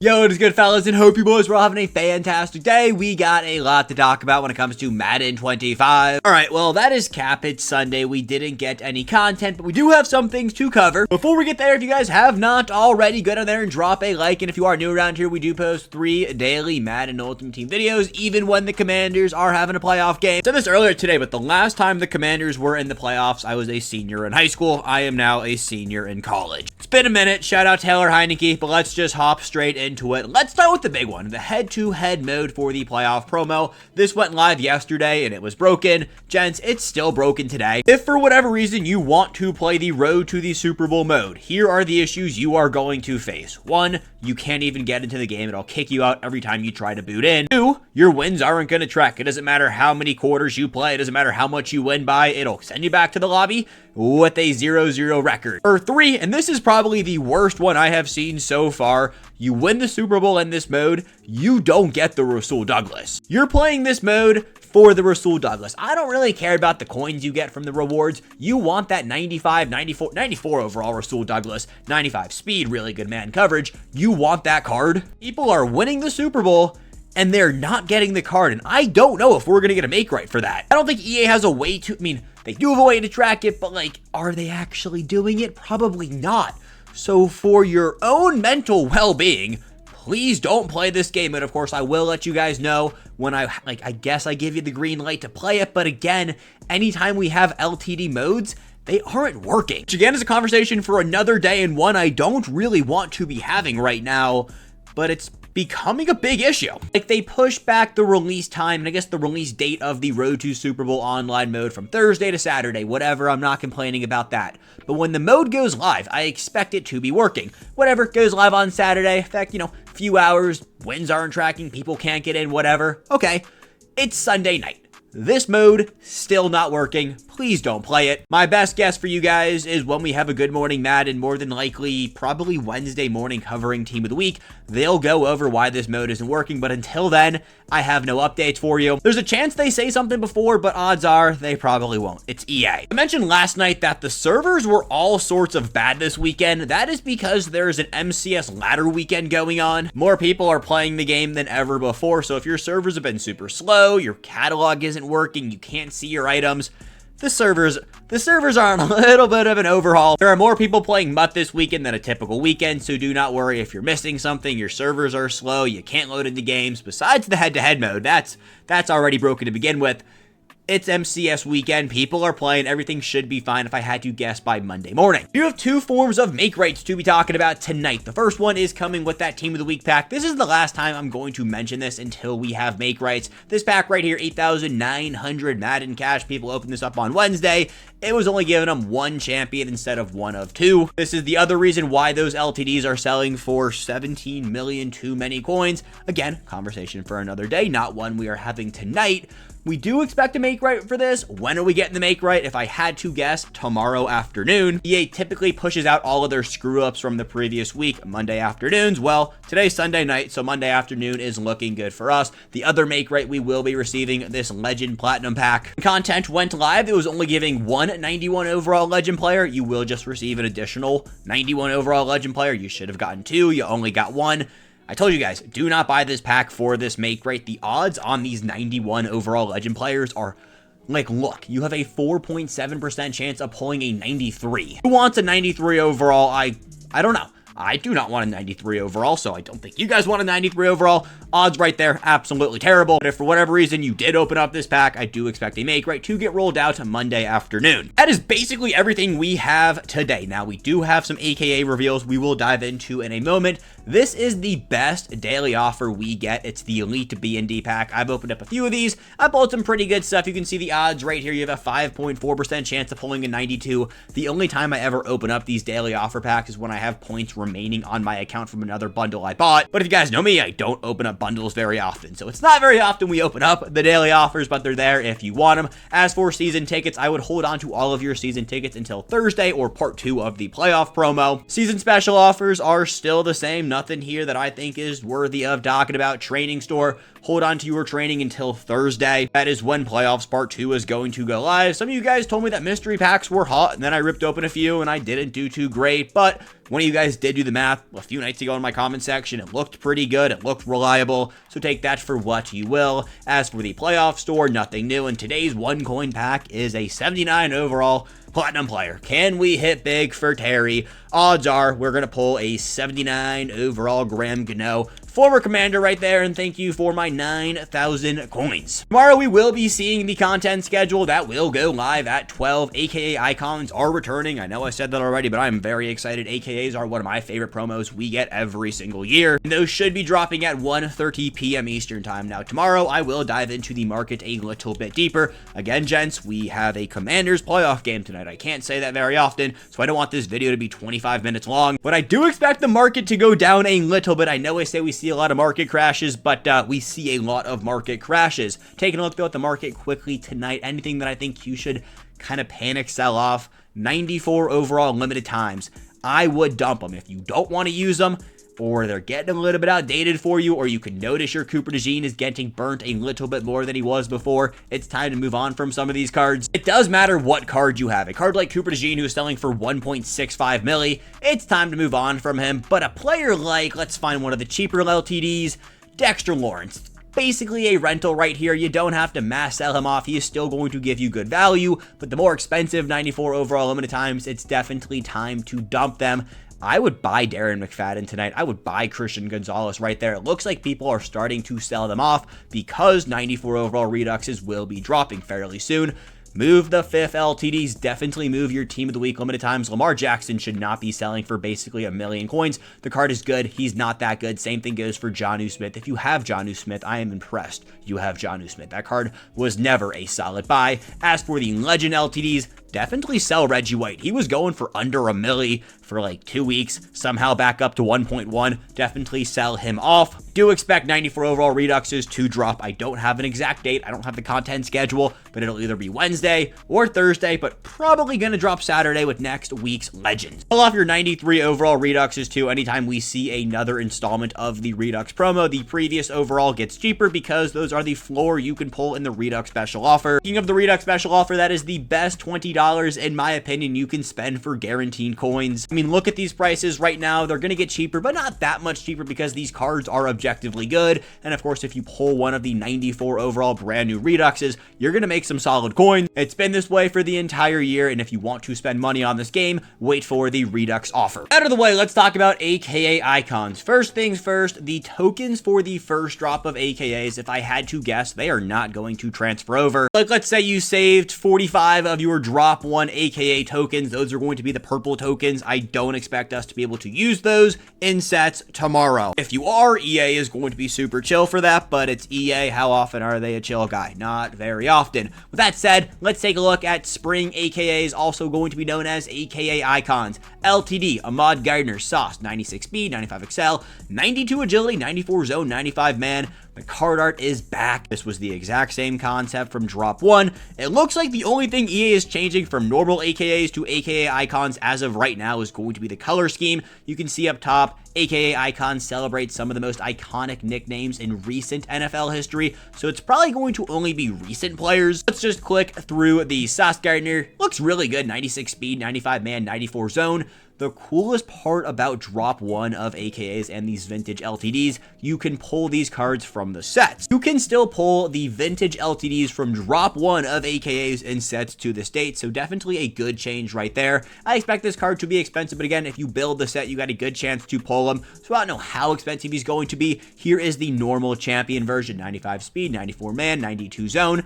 Yo, it is good, fellas, and hope you boys were all having a fantastic day. We got a lot to talk about when it comes to Madden 25. Alright, well, that is cap. It's Sunday. We didn't get any content, but we do have some things to cover. Before we get there, if you guys have not already, go down there and drop a like, and if you are new around here, we do post 3 daily Madden Ultimate Team videos, even when the Commanders are having a playoff game. I said this earlier today, but the last time the Commanders were in the playoffs, I was a senior in high school. I am now a senior in college. It's been a minute. Shout out Taylor Heineke, but let's just hop straight into it. Let's start with the big one, the head-to-head mode for the playoff promo. This went live yesterday and it was broken. Gents, it's still broken today. If for whatever reason you want to play the road to the Super Bowl mode, here are the issues you are going to face. 1, you can't even get into the game. It'll kick you out every time you try to boot in. 2, your wins aren't going to track. It doesn't matter how many quarters you play. It doesn't matter how much you win by. It'll send you back to the lobby with a 0-0 record. Or 3, and this is probably the worst one I have seen so far, you win the Super Bowl in this mode, you don't get the Rasul Douglas. You're playing this mode for the Rasul Douglas. I don't really care about the coins you get from the rewards. You want that 95, 94 overall Rasul Douglas, 95 speed, really good man coverage. You want that card. People are winning the Super Bowl and they're not getting the card, and I don't know if we're going to get a make right for that. I don't think EA has a way to, they do have a way to track it, but are they actually doing it? Probably not. So for your own mental well-being, please don't play this game. And of course, I will let you guys know when I guess I give you the green light to play it. But again, anytime we have LTD modes, they aren't working. Which again is a conversation for another day, and one I don't really want to be having right now, but it's becoming a big issue. They pushed back the release time and I guess the release date of the Road to Super Bowl online mode from Thursday to Saturday, whatever. I'm not complaining about that. But when the mode goes live, I expect it to be working. Whatever goes live on Saturday, in fact, few hours, wins aren't tracking, people can't get in, whatever. Okay, it's Sunday night. This mode, still not working. Please don't play it. My best guess for you guys is when we have a Good Morning Madden, more than likely, probably Wednesday morning covering Team of the Week, they'll go over why this mode isn't working, but until then, I have no updates for you. There's a chance they say something before, but odds are they probably won't. It's EA. I mentioned last night that the servers were all sorts of bad this weekend. That is because there's an MCS ladder weekend going on. More people are playing the game than ever before, so if your servers have been super slow, your catalog isn't working, you can't see your items, the servers are on a little bit of an overhaul. There are more people playing MUT this weekend than a typical weekend, so do not worry if you're missing something. Your servers are slow, you can't load into games. Besides the head-to-head mode, that's already broken to begin with. It's MCS weekend, people are playing, everything should be fine if I had to guess by Monday morning. You have 2 forms of Makerights to be talking about tonight. The first one is coming with that Team of the Week pack. This is the last time I'm going to mention this until we have Makerights. This pack right here, 8,900 Madden cash. People opened this up on Wednesday. It was only giving them 1 champion instead of 1 of 2. This is the other reason why those LTDs are selling for 17 million too many coins. Again, conversation for another day, not one we are having tonight. We do expect a make right for this. When are we getting the make right? If I had to guess, tomorrow afternoon. EA typically pushes out all of their screw ups from the previous week Monday afternoons. Well, today's Sunday night, so Monday afternoon is looking good for us. The other make right we will be receiving this Legend Platinum pack. Content went live. It was only giving 1 91 overall Legend player. You will just receive an additional 91 overall Legend player. You should have gotten 2. You only got 1. I told you guys, do not buy this pack for this make right. The odds on these 91 overall Legend players are look, you have a 4.7% chance of pulling a 93. Who wants a 93 overall? I don't know. I do not want a 93 overall, so I don't think you guys want a 93 overall. Odds right there, absolutely terrible. But if for whatever reason you did open up this pack, I do expect a make right to get rolled out Monday afternoon. That is basically everything we have today. Now, we do have some AKA reveals we will dive into in a moment. This is the best daily offer we get. It's the Elite B&D pack. I've opened up a few of these. I pulled some pretty good stuff. You can see the odds right here. You have a 5.4% chance of pulling a 92. The only time I ever open up these daily offer packs is when I have points remaining on my account from another bundle I bought. But if you guys know me, I don't open up bundles very often. So it's not very often we open up the daily offers, but they're there if you want them. As for season tickets, I would hold on to all of your season tickets until Thursday or part 2 of the playoff promo. Season special offers are still the same. Nothing here that I think is worthy of talking about. Training store, hold on to your training until Thursday. That is when playoffs part 2 is going to go live. Some of you guys told me that mystery packs were hot, and then I ripped open a few and I didn't do too great, but One of you guys did do the math a few nights ago in my comment section. It looked pretty good. It looked reliable. So take that for what you will. As for the playoff store, nothing new. And today's one coin pack is a 79 overall Platinum player. Can we hit big for Terry? Odds are we're going to pull a 79 overall Graham Gano. Former commander right there, and thank you for my 9,000 coins. Tomorrow we will be seeing the content schedule that will go live at 12. AKA icons are returning. I know I said that already, but I'm very excited. AKAs are one of my favorite promos we get every single year. And those should be dropping at 1:30 p.m. Eastern time. Now tomorrow I will dive into the market a little bit deeper. Again, gents, we have a Commanders playoff game tonight. I can't say that very often, so I don't want this video to be 25 minutes long, but I do expect the market to go down a little bit. I know I say we see a lot of market crashes, but we see a lot of market crashes. Taking a look though at the market quickly tonight, anything that I think you should kind of panic sell off, 94 overall limited times. I would dump them. If you don't want to use them, or they're getting a little bit outdated for you, or you can notice your Cooper DeJean is getting burnt a little bit more than he was before, it's time to move on from some of these cards. It does matter what card you have. A card like Cooper DeJean, who is selling for 1.65 milli, it's time to move on from him. But a player like, let's find one of the cheaper LTDs, Dexter Lawrence. Basically a rental right here. You don't have to mass sell him off. He is still going to give you good value, but the more expensive 94 overall limited times, it's definitely time to dump them. I would buy Darren McFadden tonight. I would buy Christian Gonzalez right there. It looks like people are starting to sell them off because 94 overall Reduxes will be dropping fairly soon. Move the fifth LTDs. Definitely move your team of the week limited times. Lamar Jackson should not be selling for basically 1 million coins. The card is good. He's not that good. Same thing goes for Jonnu Smith. If you have Jonnu Smith, I am impressed. You have Jonnu Smith. That card was never a solid buy. As for the Legend LTDs, definitely sell Reggie White. He was going for under 1 milli for like 2 weeks, somehow back up to 1.1. Definitely sell him off. Do expect 94 overall Reduxes to drop. I don't have an exact date. I don't have the content schedule, but it'll either be Wednesday or Thursday, but probably going to drop Saturday with next week's Legends. Pull off your 93 overall Reduxes too anytime we see another installment of the Redux promo. The previous overall gets cheaper because those are the floor you can pull in the Redux special offer. Speaking of the Redux special offer, that is the best $20 in my opinion you can spend for guaranteed coins. I mean, look at these prices right now. They're going to get cheaper, but not that much cheaper because these cards are objectively good. And of course, if you pull one of the 94 overall brand new Reduxes, you're going to make some solid coins. It's been this way for the entire year, and if you want to spend money on this game, wait for the Redux offer. Out of the way, let's talk about AKA icons. First things first, the tokens for the first drop of AKAs, if I had to guess, they are not going to transfer over. Like, let's say you saved 45 of your drop 1 AKA tokens. Those are going to be the purple tokens. I don't expect us to be able to use those in sets tomorrow. If you are, EA is going to be super chill for that, but it's EA. How often are they a chill guy? Not very often. With that said, let's take a look at spring AKAs, also going to be known as AKA icons. LTD, Ahmad Gardner, Sauce, 96 speed, 95 XL, 92 agility, 94 zone, 95 man. The card art is back. This was the exact same concept from Drop 1. It looks like the only thing EA is changing from normal AKAs to AKA icons as of right now is going to be the color scheme. You can see up top, AKA icons celebrate some of the most iconic nicknames in recent NFL history, so it's probably going to only be recent players. Let's just click through the Sauce Gardner. Looks really good. 96 speed, 95 man, 94 zone. The coolest part about Drop 1 of AKAs and these vintage LTDs, you can pull these cards from the sets. You can still pull the vintage LTDs from Drop 1 of AKAs in sets to this date, so definitely a good change right there. I expect this card to be expensive, but again, if you build the set, you got a good chance to pull him, so I don't know how expensive he's going to be. Here is the normal champion version, 95 speed, 94 man, 92 zone.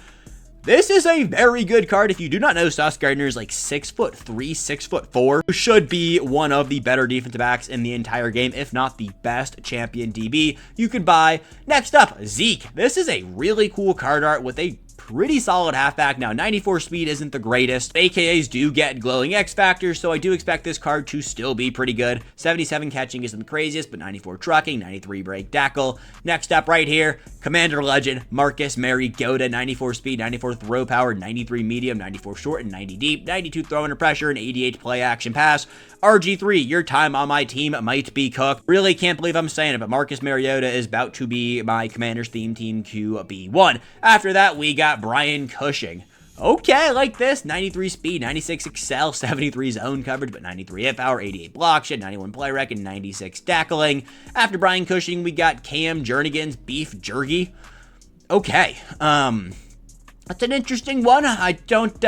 This is a very good card. If you do not know, Sauce Gardner is like 6'3", 6'4", should be one of the better defensive backs in the entire game, if not the best champion DB you could buy. Next up, Zeke. This is a really cool card art with a pretty solid halfback. Now, 94 speed isn't the greatest. AKAs do get glowing X factors, so I do expect this card to still be pretty good. 77 catching isn't the craziest, but 94 trucking, 93 break tackle. Next up right here, Commander Legend, Marcus Mariota, 94 speed, 94 throw power, 93 medium, 94 short, and 90 deep, 92 throw under pressure, and 88 play action pass. RG3, your time on my team might be cooked. Really can't believe I'm saying it, but Marcus Mariota is about to be my Commander's theme team QB1. After that, we got Brian Cushing. Okay, I like this. 93 speed, 96 excel, 73 zone coverage, but 93 hit power, 88 block shed, 91 play rec, and 96 tackling. After Brian Cushing, we got Cam Jernigan's Beef Jerky. Okay, that's an interesting one. I don't,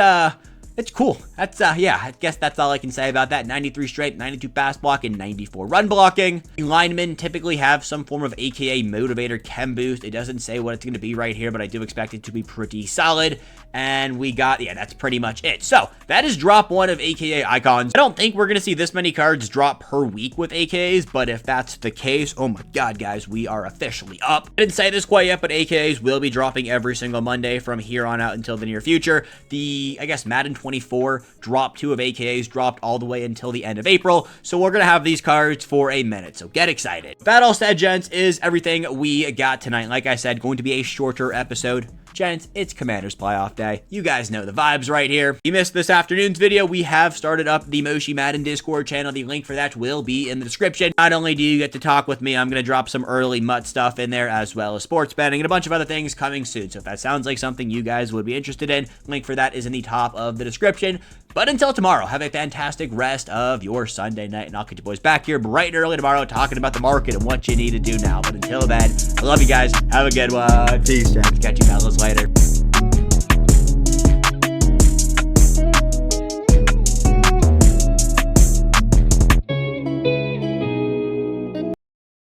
it's cool. That's, yeah, I guess that's all I can say about that. 93 straight, 92 pass block, and 94 run blocking. Linemen typically have some form of AKA motivator chem boost. It doesn't say what it's going to be right here, but I do expect it to be pretty solid. And we got, yeah, that's pretty much it. So that is drop 1 of AKA icons. I don't think we're going to see this many cards drop per week with AKAs, but if that's the case, oh my god, guys, we are officially up. I didn't say this quite yet, but AKAs will be dropping every single Monday from here on out until the near future. The, I guess, Madden 24 drop 2 of AKAs dropped all the way until the end of April, so we're going to have these cards for a minute, so get excited. That all said, gents, is everything we got tonight. Like I said, going to be a shorter episode. Gents, it's Commanders playoff day. You guys know the vibes right here. If you missed this afternoon's video, we have started up the Moshi Madden Discord channel. The link for that will be in the description. Not only do you get to talk with me, I'm going to drop some early MUT stuff in there, as well as sports betting and a bunch of other things coming soon. So if that sounds like something you guys would be interested in, link for that is in the top of the description. But until tomorrow, have a fantastic rest of your Sunday night, and I'll get you boys back here bright and early tomorrow talking about the market and what you need to do now. But until then, I love you guys. Have a good one. Peace, gents. Catch you fellas later.